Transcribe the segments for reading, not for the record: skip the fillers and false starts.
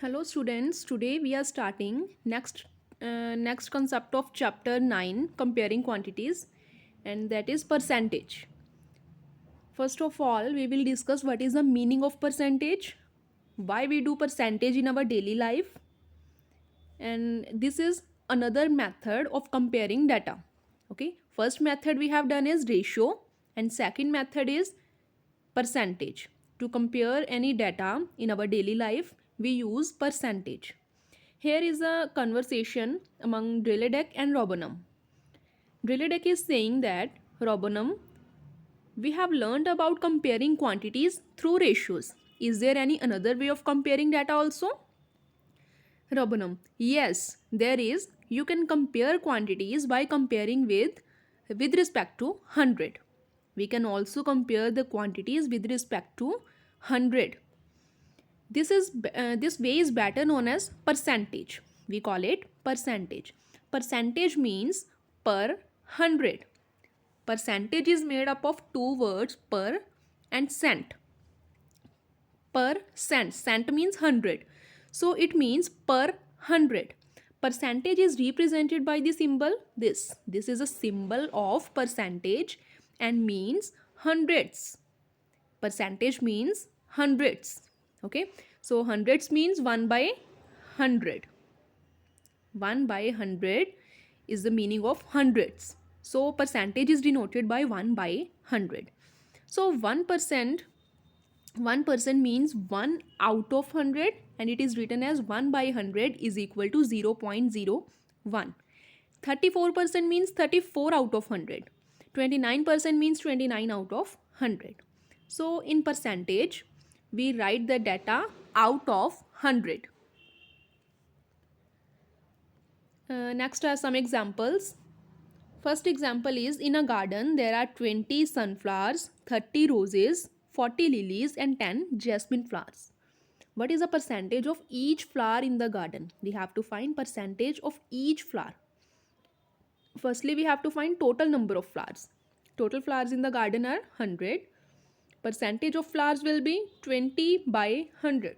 Hello students, today we are starting next concept of chapter 9 comparing quantities, and that is percentage. First of all, we will discuss what is the meaning of percentage, why we do percentage in our daily life, and this is another method of comparing data. Okay, first method we have done is ratio, and second method is percentage. To compare any data in our daily life, we use percentage. Here is a conversation among Drilledek and Robonum. Drilledek is saying that, Robonum, we have learned about comparing quantities through ratios. Is there any another way of comparing data also? Robonum, yes, there is. You can compare quantities by comparing with respect to 100. We can also compare the quantities with respect to 100. This way is better known as percentage. We call it percentage. Percentage means per 100. Percentage is made up of two words, per and cent. Per cent. Cent means 100. So it means per 100. Percentage is represented by the symbol this. This is a symbol of percentage and means hundreds. Percentage means hundreds. Okay, so hundreds means 1 by 100. 1 by 100 is the meaning of hundreds. So percentage is denoted by 1 by 100. So 1% means 1 out of 100, and it is written as 1 by 100 is equal to 0.01. 34% means 34 out of 100. 29% means 29 out of 100. So in percentage, we write the data out of 100. Next are some examples. First example is, in a garden there are 20 sunflowers, 30 roses, 40 lilies and 10 jasmine flowers. What is the percentage of each flower in the garden? We have to find percentage of each flower. Firstly, we have to find total number of flowers. Total flowers in the garden are 100. Percentage of flowers will be 20 by 100,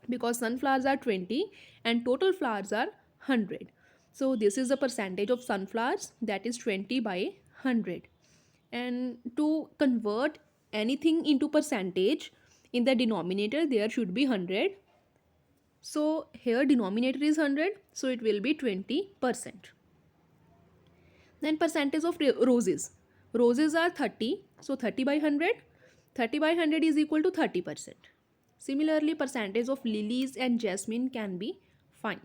because sunflowers are 20 and total flowers are 100. So this is the percentage of sunflowers, that is 20 by 100. And to convert anything into percentage, in the denominator there should be 100. So here denominator is 100, so it will be 20%. Then percentage of roses. Roses are 30, so 30 by 100. 30 by 100 is equal to 30%. Similarly, percentage of lilies and jasmine can be found.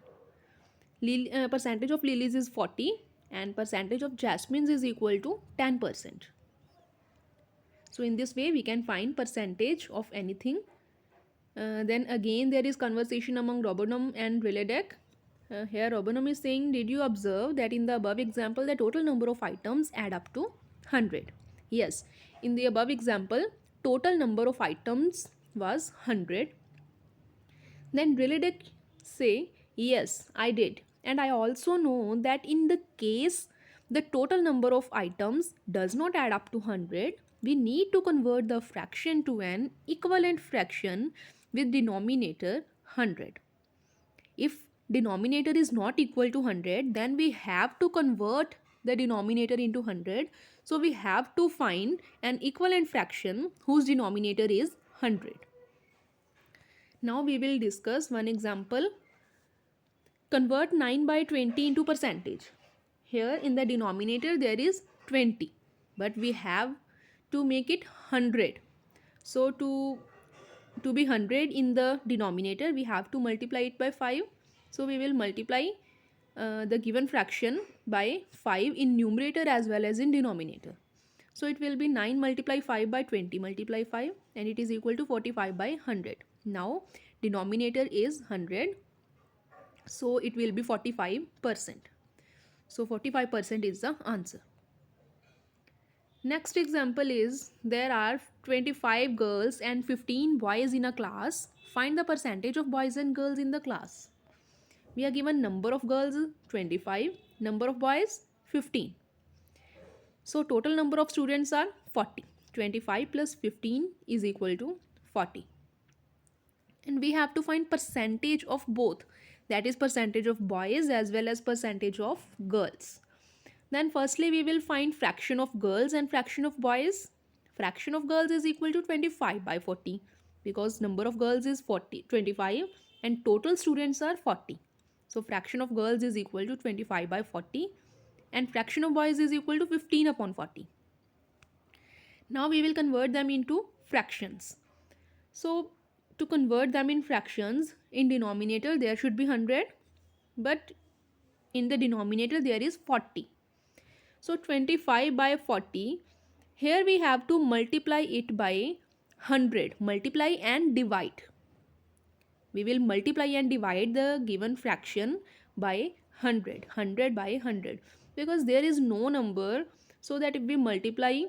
Percentage of lilies is 40 and percentage of jasmines is equal to 10%. So in this way we can find percentage of anything. Then again there is conversation among Robonum and Drilledek. Here Robonum is saying, did you observe that in the above example the total number of items add up to 100? Yes, in the above example total number of items was 100. Then Drilledek say, yes, I did. And I also know that in the case the total number of items does not add up to 100, we need to convert the fraction to an equivalent fraction with denominator 100. If denominator is not equal to 100, then we have to convert the denominator into 100. So we have to find an equivalent fraction whose denominator is 100. Now we will discuss one example. Convert 9 by 20 into percentage. Here in the denominator there is 20, but we have to make it 100. So to be 100 in the denominator, we have to multiply it by 5. So we will multiply the given fraction by 5 in numerator as well as in denominator. So it will be 9 multiply 5 by 20 multiply 5, and it is equal to 45 by 100. Now denominator is 100, so it will be 45%. So 45% is the answer. Next example is, there are 25 girls and 15 boys in a class. Find the percentage of boys and girls in the class. We are given number of girls 25, number of boys 15. So total number of students are 40. 25 plus 15 is equal to 40. And and we have to find percentage of both, that is percentage of boys as well as percentage of girls. Then firstly we will find fraction of girls and fraction of boys. Fraction of girls is equal to 25 by 40 because number of girls is 25 and total students are 40. So fraction of girls is equal to 25 by 40 and fraction of boys is equal to 15 upon 40. Now we will convert them into fractions. So to convert them in fractions, in denominator there should be 100, but in the denominator there is 40. So 25 by 40, here we have to multiply it by 100, multiply and divide. We will multiply and divide the given fraction by 100, 100 by 100, because there is no number, so that if we multiply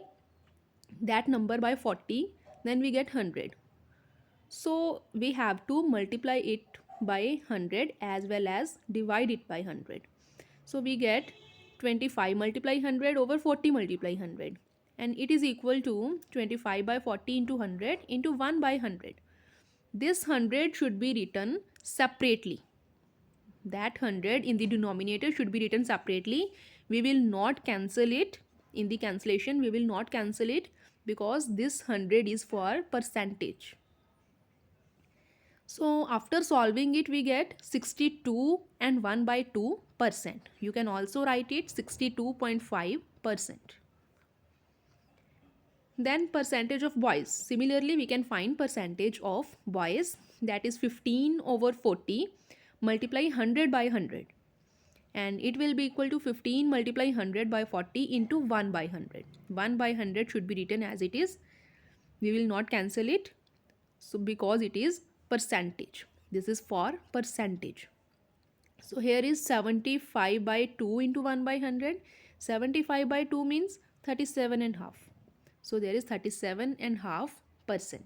that number by 40, then we get 100. So we have to multiply it by 100 as well as divide it by 100. So we get 25 multiply 100 over 40 multiply 100, and it is equal to 25 by 40 into 100 into 1 by 100. This 100 should be written separately. That 100 in the denominator should be written separately. We will not cancel it. In the cancellation, we will not cancel it because this 100 is for percentage. So after solving it, we get 62 and 1 by 2%. You can also write it 62.5%. Then percentage of boys. Similarly, we can find percentage of boys, that is 15 over 40 multiply 100 by 100. And it will be equal to 15 multiply 100 by 40 into 1 by 100. 1 by 100 should be written as it is. We will not cancel it. So because it is percentage. This is for percentage. So here is 75 by 2 into 1 by 100. 75 by 2 means 37 and half. So there is 37.5%.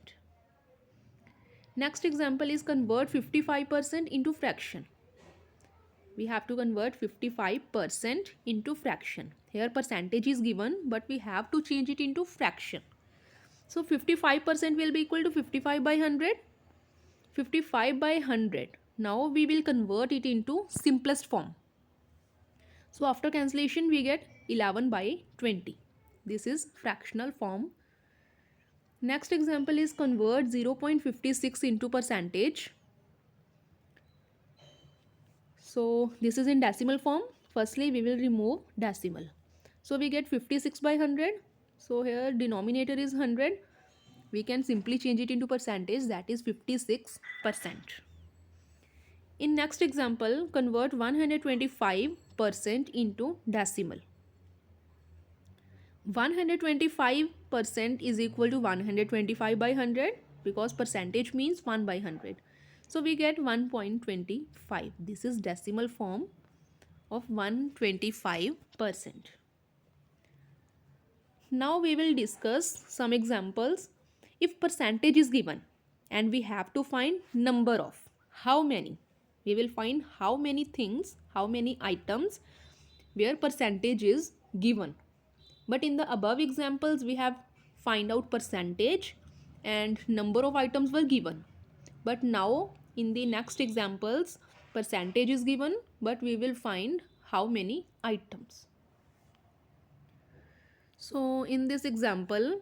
Next example is convert 55% into fraction. We have to convert 55% into fraction. Here percentage is given, but we have to change it into fraction. So 55% will be equal to 55 by 100. 55 by 100. Now we will convert it into simplest form. So after cancellation we get 11 by 20. This is fractional form. Next example is convert 0.56 into percentage. So this is in decimal form. Firstly we will remove decimal. So we get 56 by 100. So here denominator is 100. We can simply change it into percentage, that is 56%. In next example, convert 125% into decimal. 125% is equal to 125 by 100 because percentage means 1 by 100. So we get 1.25. This is decimal form of 125%. Now we will discuss some examples. If percentage is given and we have to find number of, how many? We will find how many things, how many items where percentage is given. But in the above examples we have find out percentage and number of items were given. But now in the next examples percentage is given, but we will find how many items. So in this example,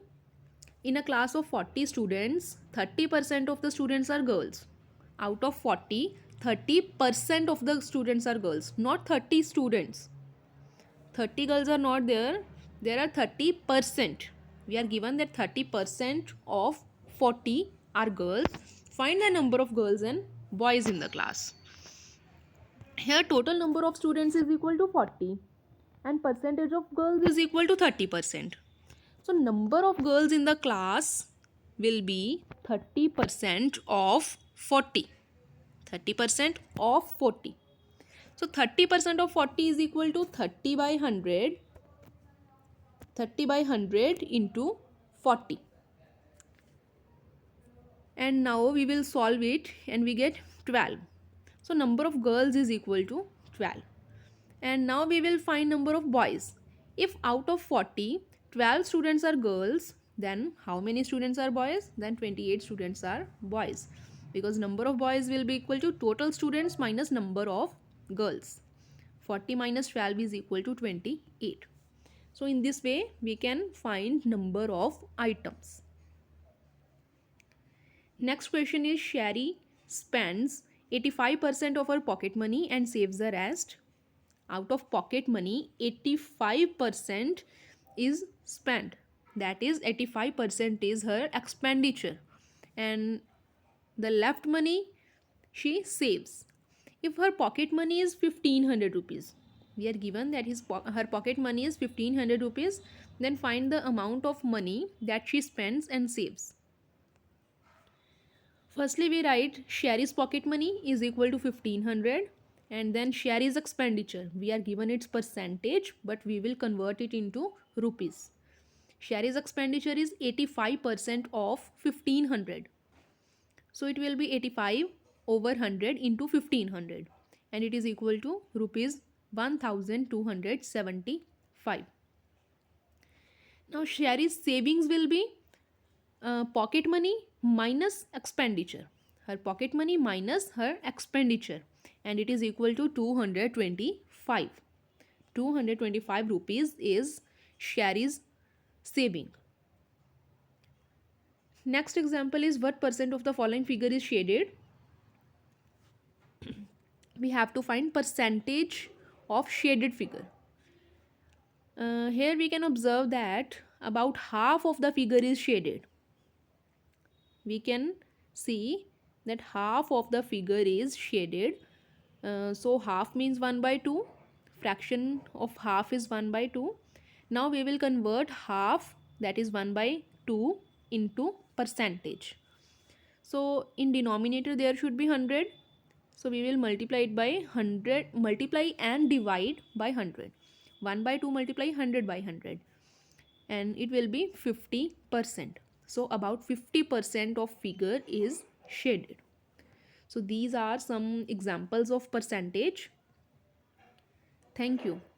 in a class of 40 students, 30% of the students are girls. Out of 40, 30% of the students are girls, not 30 students. 30 girls are not there. There are 30%. We are given that 30% of 40 are girls. Find the number of girls and boys in the class. Here total number of students is equal to 40 and percentage of girls is equal to 30%. So number of girls in the class will be 30% of 40. 30% of 40. So 30% of 40 is equal to 30 by 100. 30 by 100 into 40. And now we will solve it and we get 12. So number of girls is equal to 12. And now we will find number of boys. If out of 40, 12 students are girls, then how many students are boys? Then 28 students are boys. because number of boys will be equal to total students minus number of girls. 40 minus 12 is equal to 28. So in this way we can find number of items. Next question is Sherry spends 85% of her pocket money and saves the rest. Out of pocket money, 85% is spent. That is 85% is her expenditure. And the left money she saves. If her pocket money is 1500 rupees, we are given that her pocket money is 1500 rupees, then find the amount of money that she spends and saves. Firstly, we write Sherry's pocket money is equal to 1500, and then Sherry's expenditure. We are given its percentage, but we will convert it into rupees. Sherry's expenditure is 85% of 1500. So it will be 85 over 100 into 1500, and it is equal to rupees 1275. Now Sherry's savings will be pocket money minus expenditure. Her pocket money minus her expenditure, and it is equal to 225. 225 rupees is Sherry's saving. Next example is what percent of the following figure is shaded. We have to find percentage of shaded figure. Here we can observe that about half of the figure is shaded. We can see that half of the figure is shaded. So half means 1 by 2. Fraction of half is 1 by 2. Now we will convert half, that is 1 by 2, into percentage. So in denominator there should be 100. So we will multiply it by 100, multiply and divide by 100. 1 by 2 multiply 100 by 100. And it will be 50%. So about 50% of figure is shaded. So these are some examples of percentage. Thank you.